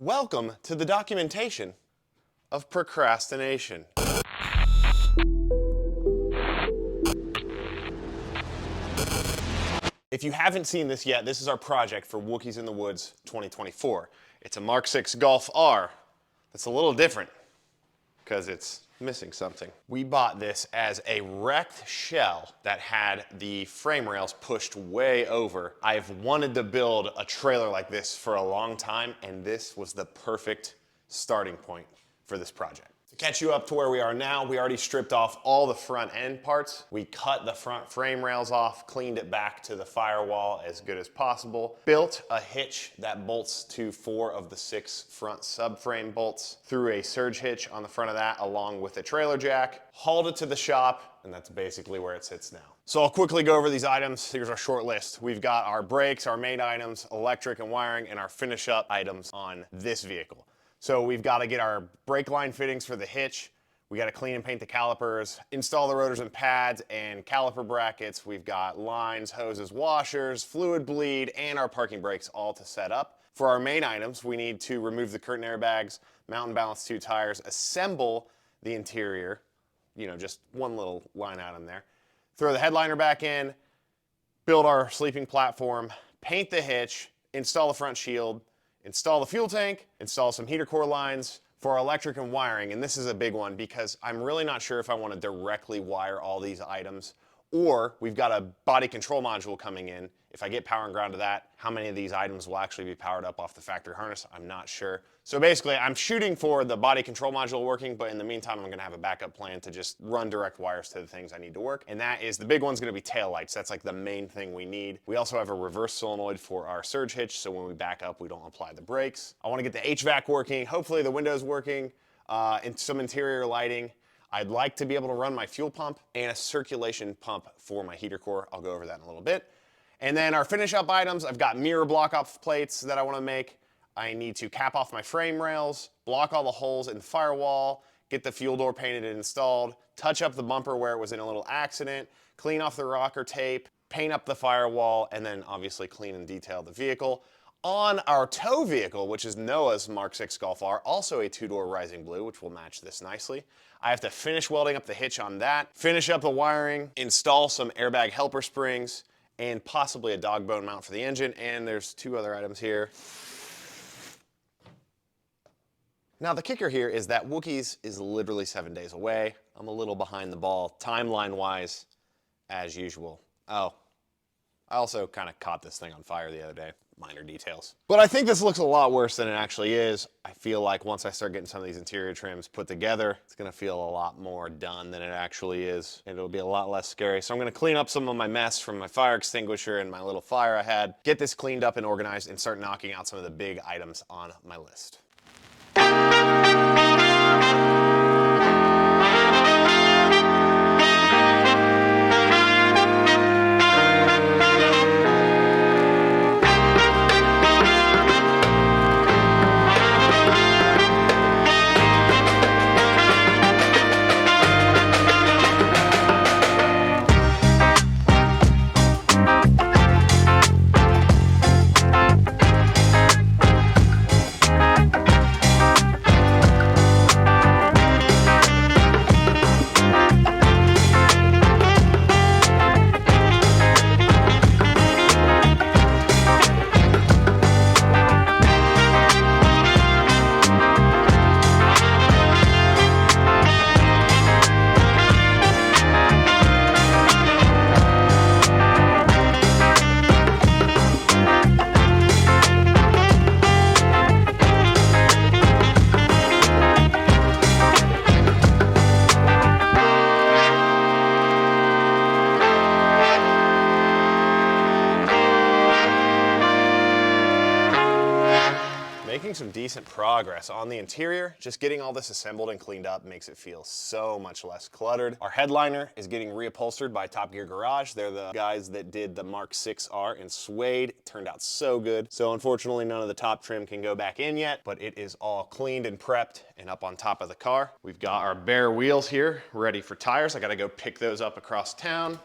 Welcome to the documentation of procrastination. If you haven't seen this yet, this is our project for Wookies in the Woods 2024. It's a Mark 6 Golf R that's a little different because it's missing something. We bought this as a wrecked shell that had the frame rails pushed way over. I've wanted to build a trailer like this for a long time, and this was the perfect starting point for this project. To catch you up to where we are now, we already stripped off all the front end parts. We cut the front frame rails off, cleaned it back to the firewall as good as possible, built a hitch that bolts to 4 of the 6 front subframe bolts, threw a surge hitch on the front of that along with a trailer jack, hauled it to the shop, and that's basically where it sits now. So I'll quickly go over these items. Here's our short list. We've got our brakes, our main items, electric and wiring, and our finish up items on this vehicle. So we've got to get our brake line fittings for the hitch. We got to clean and paint the calipers, install the rotors and pads and caliper brackets. We've got lines, hoses, washers, fluid bleed, and our parking brakes all to set up. For our main items, we need to remove the curtain airbags, mount and balance 2 tires, assemble the interior, just one little line item there. Throw the headliner back in, build our sleeping platform, paint the hitch, install the front shield, install the fuel tank, install some heater core lines for our electric and wiring. And this is a big one because I'm really not sure if I want to directly wire all these items, or we've got a body control module coming in. If I get power and ground to that, how many of these items will actually be powered up off the factory harness? I'm not sure. So basically, I'm shooting for the body control module working, but in the meantime, I'm gonna have a backup plan to just run direct wires to the things I need to work. And that is, the big one's gonna be tail lights. That's like the main thing we need. We also have a reverse solenoid for our surge hitch, so when we back up, we don't apply the brakes. I wanna get the HVAC working, hopefully the windows working, and some interior lighting. I'd like to be able to run my fuel pump and a circulation pump for my heater core. I'll go over that in a little bit. And then our finish up items, I've got mirror block off plates that I want to make. I need to cap off my frame rails, block all the holes in the firewall, get the fuel door painted and installed, touch up the bumper where it was in a little accident, clean off the rocker tape, paint up the firewall, and then obviously clean and detail the vehicle. On our tow vehicle, which is Noah's Mark 6 Golf R, also a 2-door rising blue, which will match this nicely. I have to finish welding up the hitch on that, finish up the wiring, install some airbag helper springs, and possibly a dog bone mount for the engine. And there's 2 other items here. Now the kicker here is that Wookies is literally 7 days away. I'm a little behind the ball, timeline-wise, as usual. Oh, I also kind of caught this thing on fire the other day. Minor details. But I think this looks a lot worse than it actually is. I feel like once I start getting some of these interior trims put together, it's gonna feel a lot more done than it actually is, and it'll be a lot less scary. So I'm gonna clean up some of my mess from my fire extinguisher and my little fire I had, get this cleaned up and organized, and start knocking out some of the big items on my list. Making some decent progress on the interior. Just getting all this assembled and cleaned up makes it feel so much less cluttered. Our headliner is getting reupholstered by Top Gear Garage. They're the guys that did the Mark 6R in suede. It turned out so good. So unfortunately, none of the top trim can go back in yet, but it is all cleaned and prepped and up on top of the car. We've got our bare wheels here ready for tires. I gotta go pick those up across town.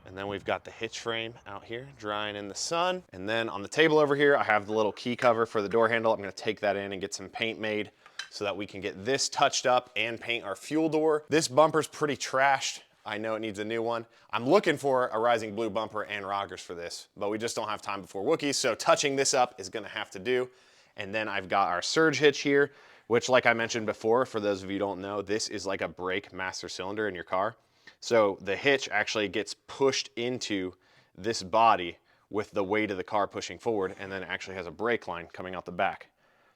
And then we've got the hitch frame out here drying in the sun. And then on the table over here, I have the little key cover for the door handle. I'm gonna take that in and get some paint made so that we can get this touched up and paint our fuel door. This bumper's pretty trashed. I know it needs a new one. I'm looking for a Rising Blue bumper and rockers for this, but we just don't have time before Wookiees, so touching this up is gonna have to do. And then I've got our surge hitch here, which like I mentioned before, for those of you who don't know, this is like a brake master cylinder in your car. So the hitch actually gets pushed into this body with the weight of the car pushing forward, and then it actually has a brake line coming out the back.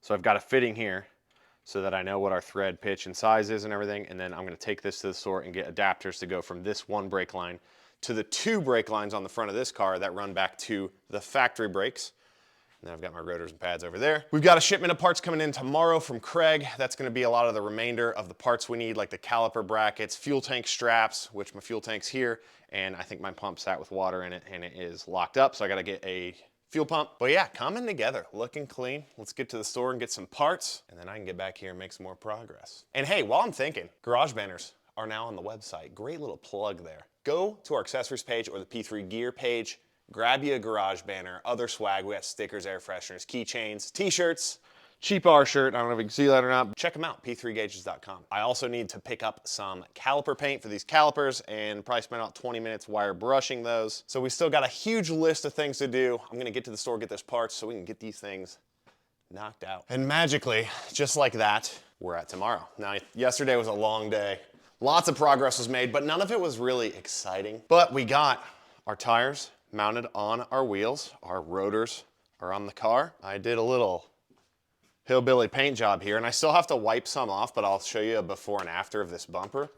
So I've got a fitting here so that I know what our thread pitch and size is and everything, and then I'm gonna take this to the store and get adapters to go from this one brake line to the 2 brake lines on the front of this car that run back to the factory brakes. And then I've got my rotors and pads over there. We've got a shipment of parts coming in tomorrow from Craig. That's gonna be a lot of the remainder of the parts we need, like the caliper brackets, fuel tank straps, which my fuel tank's here, and I think my pump sat with water in it and it is locked up, so I gotta get a fuel pump. But yeah, coming together, looking clean. Let's get to the store and get some parts, and then I can get back here and make some more progress. And hey, while I'm thinking, garage banners are now on the website. Great little plug there. Go to our accessories page or the P3 gear page, grab you a garage banner, other swag. We got stickers, air fresheners, keychains, t-shirts, cheap R shirt. I don't know if you can see that or not. Check them out, p3gauges.com. I also need to pick up some caliper paint for these calipers and probably spend about 20 minutes wire brushing those. So we still got a huge list of things to do. I'm gonna get to the store, get those parts so we can get these things knocked out. And magically, just like that, we're at tomorrow. Now, yesterday was a long day. Lots of progress was made, but none of it was really exciting. But we got our tires mounted on our wheels. Our rotors are on the car. I did a little hillbilly paint job here, and I still have to wipe some off, but I'll show you a before and after of this bumper.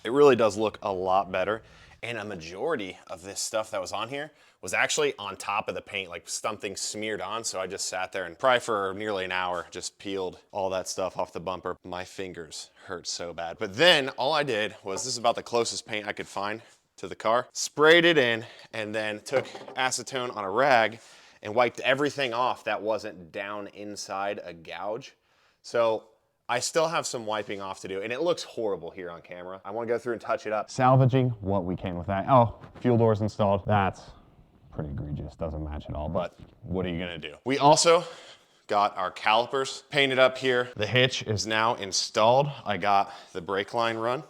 It really does look a lot better, and a majority of this stuff that was on here was actually on top of the paint, like something smeared on, so I just sat there and probably for nearly an hour just peeled all that stuff off the bumper. My fingers hurt so bad. But then all I did was, this is about the closest paint I could find to the car, sprayed it in, and then took acetone on a rag and wiped everything off that wasn't down inside a gouge. So I still have some wiping off to do, and it looks horrible here on camera. I wanna go through and touch it up. Salvaging what we can with that. Oh, fuel doors installed. That's pretty egregious, doesn't match at all, but what are you gonna do? We also got our calipers painted up here. The hitch is now installed. I got the brake line run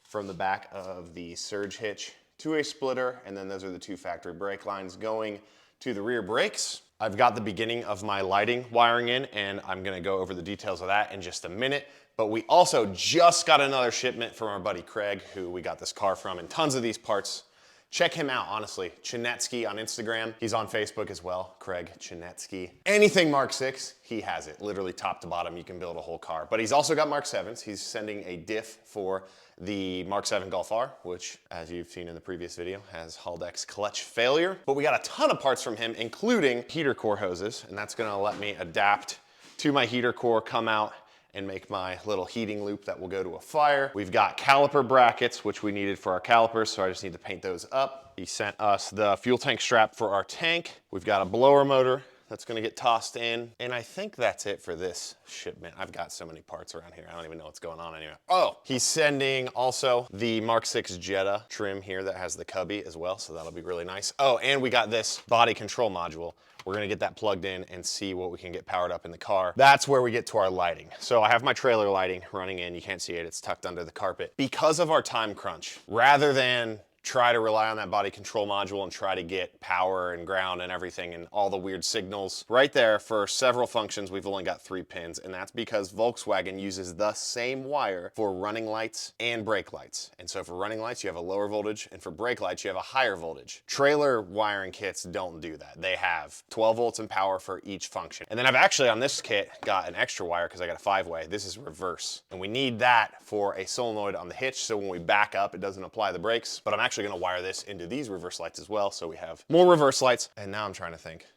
from the back of the surge hitch to a splitter, and then those are the 2 factory brake lines going to the rear brakes. I've got the beginning of my lighting wiring in, and I'm gonna go over the details of that in just a minute. But we also just got another shipment from our buddy Craig, who we got this car from, and tons of these parts. Check him out, honestly. Chinetski on Instagram. He's on Facebook as well, Craig Chinetski. Anything Mark 6, he has it. Literally top to bottom, you can build a whole car. But he's also got Mark 7s. He's sending a diff for the Mark 7 Golf R, which, as you've seen in the previous video, has Haldex clutch failure. But we got a ton of parts from him, including heater core hoses, and that's gonna let me adapt to my heater core, come out, and make my little heating loop that will go to a fire. We've got caliper brackets, which we needed for our calipers, so I just need to paint those up. He sent us the fuel tank strap for our tank. We've got a blower motor that's gonna get tossed in. And I think that's it for this shipment. I've got so many parts around here, I don't even know what's going on anyway. Oh, he's sending also the Mark 6 Jetta trim here that has the cubby as well, so that'll be really nice. Oh, and we got this body control module. We're gonna get that plugged in and see what we can get powered up in the car. That's where we get to our lighting. So I have my trailer lighting running in. You can't see it, it's tucked under the carpet. Because of our time crunch, rather than try to rely on that body control module and try to get power and ground and everything and all the weird signals right there for several functions, we've only got 3 pins, and that's because Volkswagen uses the same wire for running lights and brake lights. And so for running lights, you have a lower voltage, and for brake lights, you have a higher voltage. Trailer wiring kits don't do that. They have 12 volts in power for each function. And then I've actually on this kit got an extra wire because I got a 5-way. This is reverse. And we need that for a solenoid on the hitch, so when we back up, it doesn't apply the brakes. But I'm actually gonna wire this into these reverse lights as well, so we have more reverse lights. And now I'm trying to think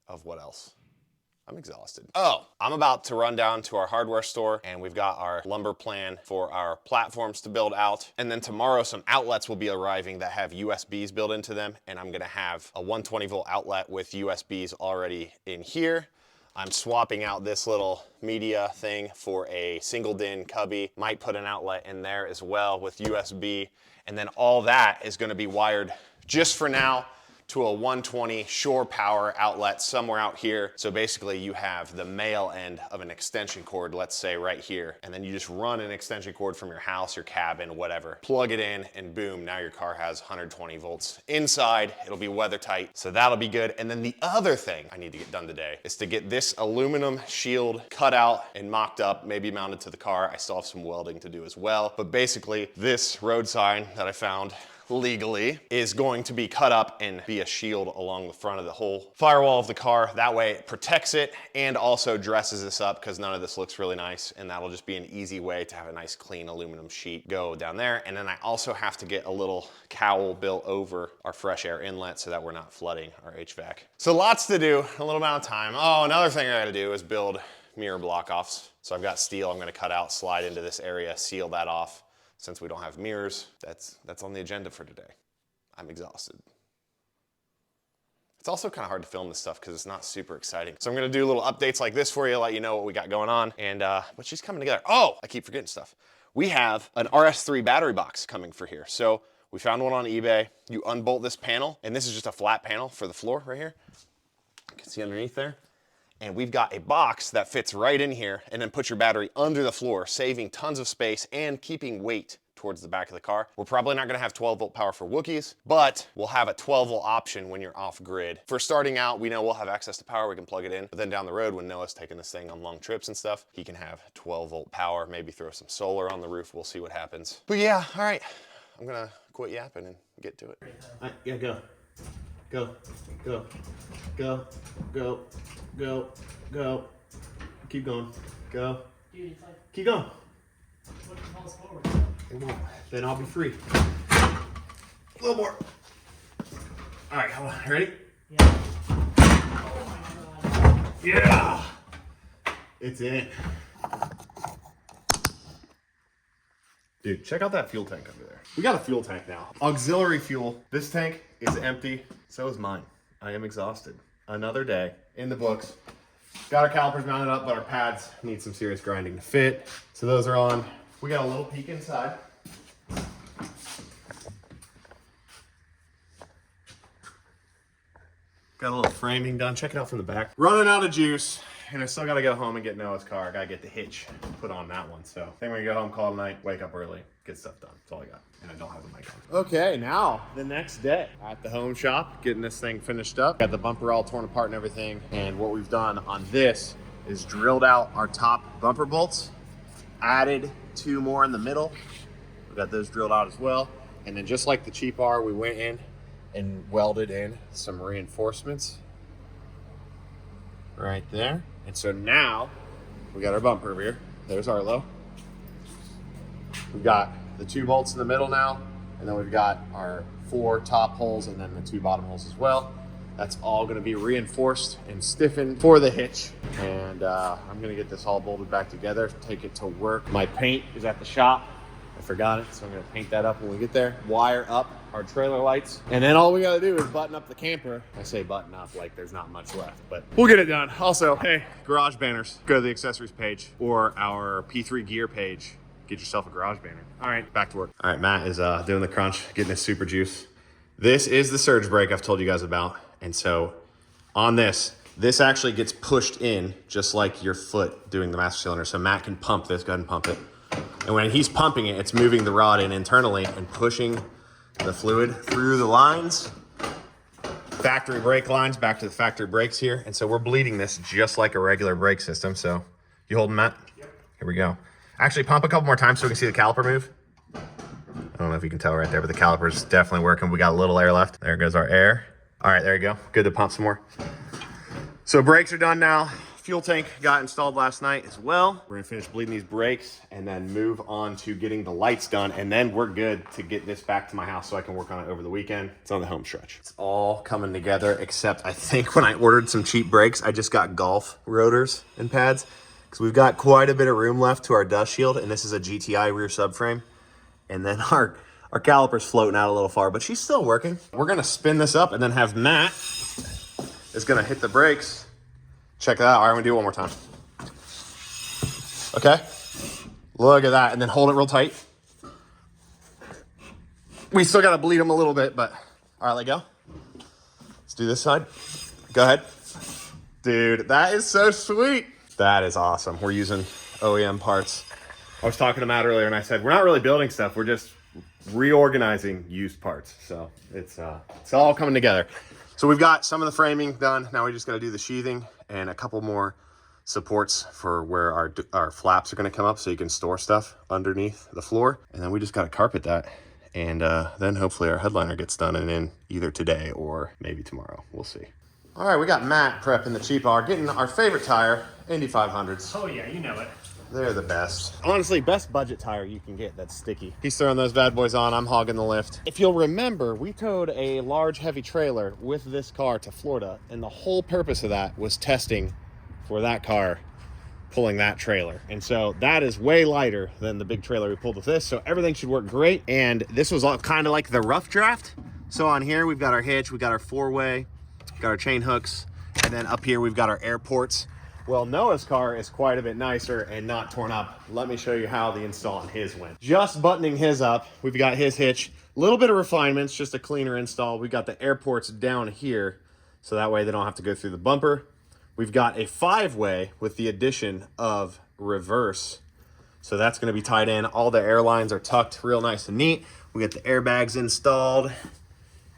of what else. I'm exhausted. Oh, I'm about to run down to our hardware store, and we've got our lumber plan for our platforms to build out. And then tomorrow, some outlets will be arriving that have USBs built into them, and I'm gonna have a 120 volt outlet with USBs already in here. I'm swapping out this little media thing for a single DIN cubby. Might put an outlet in there as well with USB. And then all that is gonna be wired just for now to a 120 shore power outlet somewhere out here. So basically you have the male end of an extension cord, let's say right here, and then you just run an extension cord from your house, your cabin, whatever, plug it in, and boom, now your car has 120 volts inside. It'll be weather tight, so that'll be good. And then the other thing I need to get done today is to get this aluminum shield cut out and mocked up, maybe mounted to the car. I still have some welding to do as well, but basically this road sign that I found legally is going to be cut up and be a shield along the front of the whole firewall of the car. That way it protects it and also dresses this up because none of this looks really nice, and that'll just be an easy way to have a nice clean aluminum sheet go down there. And then I also have to get a little cowl built over our fresh air inlet so that we're not flooding our HVAC. So lots to do, a little amount of time. Oh, another thing I gotta do is build mirror block offs. So I've got steel I'm gonna cut out, slide into this area, seal that off. Since we don't have mirrors, that's on the agenda for today. I'm exhausted. It's also kind of hard to film this stuff because it's not super exciting. So I'm gonna do little updates like this for you, let you know what we got going on, and but she's coming together. Oh, I keep forgetting stuff. We have an RS3 battery box coming for here. So we found one on eBay. You unbolt this panel, and this is just a flat panel for the floor right here. You can see underneath there. And we've got a box that fits right in here, and then put your battery under the floor, saving tons of space and keeping weight towards the back of the car. We're probably not gonna have 12 volt power for Wookies, but we'll have a 12 volt option when you're off grid. For starting out, we know we'll have access to power, we can plug it in, but then down the road when Noah's taking this thing on long trips and stuff, he can have 12 volt power, maybe throw some solar on the roof, we'll see what happens. But yeah, all right, I'm gonna quit yapping and get to it. All right, yeah, go. Go, go, go, go, go, go. Keep going, go. Dude, it's like, Keep going. what falls forward? It won't. Then I'll be free. A little more. All right, come on, ready? Yeah. Oh my god. Yeah! It's in. Dude, check out that fuel tank under there. We got a fuel tank now. Auxiliary fuel. This tank is empty. So is mine. I am exhausted. Another day in the books. Got our calipers mounted up, but our pads need some serious grinding to fit. So those are on. We got a little peek inside. Got a little framing done. Check it out from the back. Running out of juice, and I still gotta go home and get Noah's car. I gotta get the hitch put on that one. So I think we're gonna go home, call tonight, wake up early, get stuff done. That's all I got. And I don't have a mic on. Okay, now the next day at the home shop, getting this thing finished up. Got the bumper all torn apart and everything. And what we've done on this is drilled out our top bumper bolts, added 2 more in the middle. We got those drilled out as well. And then just like the cheap R, we went in and welded in some reinforcements right there. And so now we got our bumper over here. There's Arlo. We've got the 2 bolts in the middle now, and then we've got our 4 top holes and then the 2 bottom holes as well. That's all going to be reinforced and stiffened for the hitch. And I'm going to get this all bolted back together, take it to work. My paint is at the shop. I forgot it, so I'm going to paint that up when we get there. Wire up our trailer lights. And then all we got to do is button up the camper. I say button up like there's not much left, but we'll get it done. Also, hey, garage banners. Go to the accessories page or our P3 gear page. Get yourself a garage banner. All right, back to work. All right, Matt is doing the crunch, getting his super juice. This is the surge brake I've told you guys about. And so on this actually gets pushed in just like your foot doing the master cylinder. So Matt can pump this, go ahead and pump it. And when he's pumping it, it's moving the rod in internally and pushing the fluid through the lines. Factory brake lines, back to the factory brakes here. And so we're bleeding this just like a regular brake system. So you holding, Matt? Yep. Here we go. Actually pump a couple more times so we can see the caliper move. I don't know if you can tell right there, but the caliper's definitely working. We got a little air left. There goes our air. All right, there you go. Good to pump some more. So brakes are done now. Fuel tank got installed last night as well. We're gonna finish bleeding these brakes and then move on to getting the lights done. And then we're good to get this back to my house so I can work on it over the weekend. It's on the home stretch. It's all coming together, except I think when I ordered some cheap brakes, I just got golf rotors and pads because we've got quite a bit of room left to our dust shield. And this is a GTI rear subframe. And then our caliper's floating out a little far, but she's still working. We're gonna spin this up and then have Matt is gonna hit the brakes Check that out. All right, I'm gonna do it one more time. Okay. Look at that, and then hold it real tight. We still gotta bleed them a little bit, but all right, let go. Let's do this side. Go ahead. Dude, that is so sweet. That is awesome. We're using OEM parts. I was talking to Matt earlier and I said, we're not really building stuff. We're just reorganizing used parts. So it's all coming together. So we've got some of the framing done. Now we just got to do the sheathing and a couple more supports for where our flaps are going to come up so you can store stuff underneath the floor. And then we just got to carpet that. And then hopefully our headliner gets done and in either today or maybe tomorrow. We'll see. All right, we got Matt prepping the cheap R, getting our favorite tire, Indy 500s. Oh yeah, you know it. They're the best. Honestly, best budget tire you can get that's sticky. He's throwing those bad boys on, I'm hogging the lift. If you'll remember, we towed a large heavy trailer with this car to Florida, and the whole purpose of that was testing for that car pulling that trailer. And so that is way lighter than the big trailer we pulled with this, so everything should work great. And this was all kind of like the rough draft. So on here, we've got our hitch, we got our four-way, got our chain hooks, and then up here we've got our air ports. Well, Noah's car is quite a bit nicer and not torn up. Let me show you how the install on his went. Just buttoning his up, we've got his hitch, a little bit of refinements, just a cleaner install. We've got the air ports down here, so that way they don't have to go through the bumper. We've got a five-way with the addition of reverse. So that's gonna be tied in. All the air lines are tucked real nice and neat. We got the airbags installed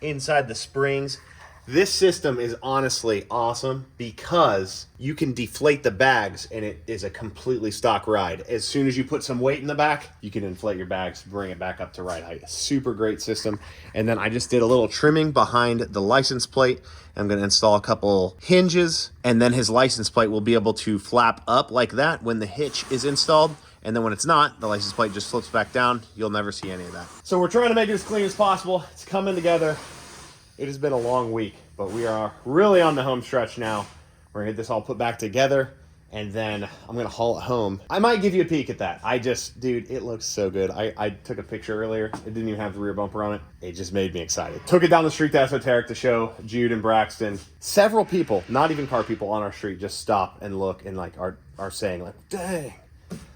inside the springs. This system is honestly awesome because you can deflate the bags and it is a completely stock ride. As soon as you put some weight in the back, you can inflate your bags, bring it back up to ride height. Super great system. And then I just did a little trimming behind the license plate. I'm gonna install a couple hinges, and then his license plate will be able to flap up like that when the hitch is installed. And then when it's not, the license plate just flips back down. You'll never see any of that. So we're trying to make it as clean as possible. It's coming together. It has been a long week, but we are really on the home stretch now. We're gonna get this all put back together, and then I'm gonna haul it home. I might give you a peek at that. Dude, it looks so good. I took a picture earlier. It didn't even have the rear bumper on it. It just made me excited. Took it down the street to Esoteric to show Jude and Braxton. Several people, not even car people on our street, just stop and look and like are saying like, dang.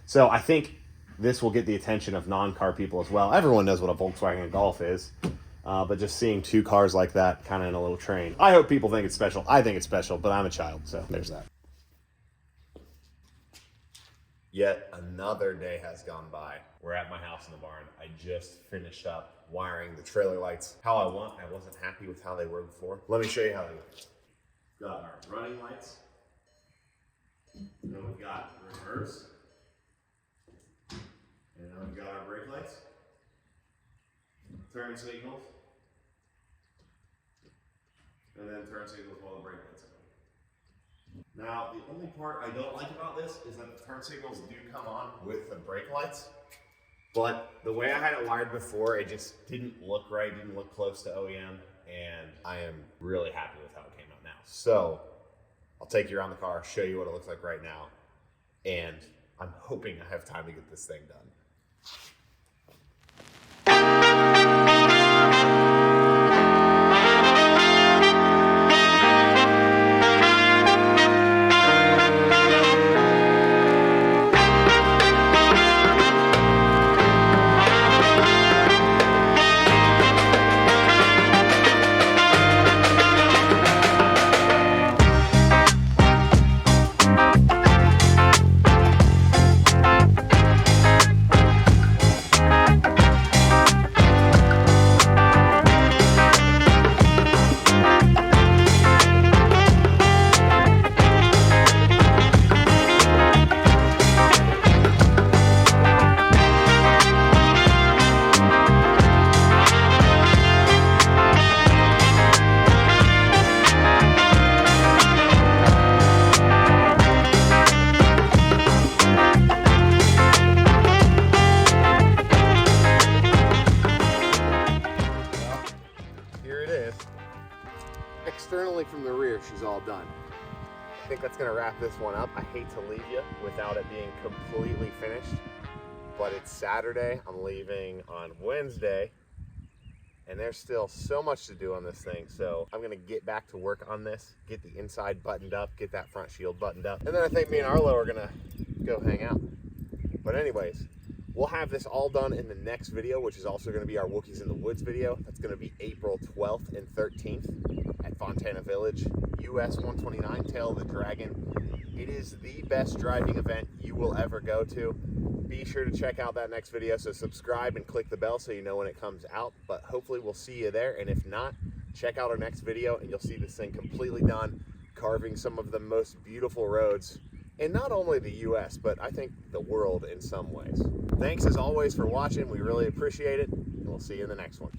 So I think this will get the attention of non-car people as well. Everyone knows what a Volkswagen Golf is. But just seeing two cars like that kind of in a little train. I hope people think it's special. I think it's special, but I'm a child, so there's that. Yet another day has gone by. We're at my house in the barn. I just finished up wiring the trailer lights how I want. I wasn't happy with how they were before. Let me show you how they look. We've got our running lights. And then we've got reverse. And then we've got our brake lights. Turn signals. And then turn signals while the brake lights are on. Now, the only part I don't like about this is that the turn signals do come on with the brake lights. But the way I had it wired before, it just didn't look right, didn't look close to OEM. And I am really happy with how it came out now. So, I'll take you around the car, show you what it looks like right now. And I'm hoping I have time to get this thing done. Externally from the rear, she's all done. I think that's gonna wrap this one up. I hate to leave you without it being completely finished, but it's Saturday. I'm leaving on Wednesday, and there's still so much to do on this thing. So I'm gonna get back to work on this, get the inside buttoned up, get that front shield buttoned up, and then I think me and Arlo are gonna go hang out. But anyways, we'll have this all done in the next video, which is also gonna be our Wookies in the Woods video. That's gonna be April 12th and 13th at Fontana Village, US 129, Tail of the Dragon. It is the best driving event you will ever go to. Be sure to check out that next video, so subscribe and click the bell so you know when it comes out. But hopefully we'll see you there, and if not, check out our next video and you'll see this thing completely done, carving some of the most beautiful roads in not only the US, but I think the world in some ways. Thanks as always for watching. We really appreciate it, and we'll see you in the next one.